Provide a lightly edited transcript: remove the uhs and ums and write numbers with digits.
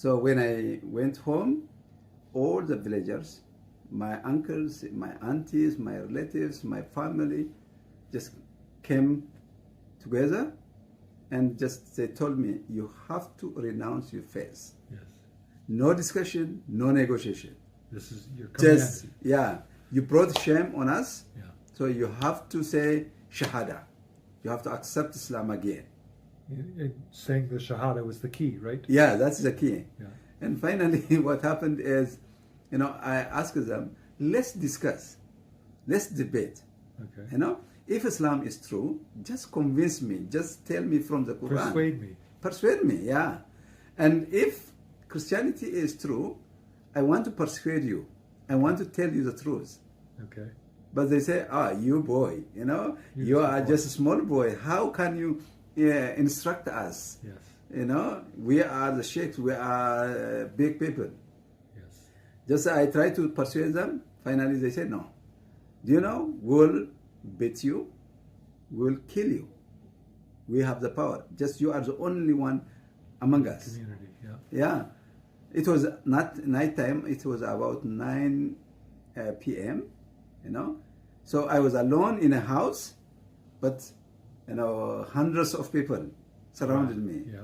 So when I went home, all the villagers, my uncles, my aunties, my relatives, my family, just came together and just they told me, you have to renounce your faith. Yes. No discussion, no negotiation. This is your command. Just, yeah, you brought shame on us, Yeah. so you have to say Shahada. You have to accept Islam again. Saying the Shahada was the key, right? Yeah, that's the key. Yeah. And finally, what happened is, I asked them, let's discuss, let's debate. Okay. If Islam is true, just convince me, just tell me from the Quran. Persuade me. Persuade me, yeah. And if Christianity is true, I want to persuade you. I want to tell you the truth. Okay. But they say, you boy, you are just a small boy. How can you instruct us? Yes. We are the sheikhs, we are big people. Yes. Just I try to persuade them. Finally, they say, no. Do you know, we'll beat you, we'll kill you. We have the power. Just you are the only one among us. Community, yeah. Yeah. It was not nighttime, it was about 9 p.m., So I was alone in a house, but, hundreds of people surrounded me. Yeah.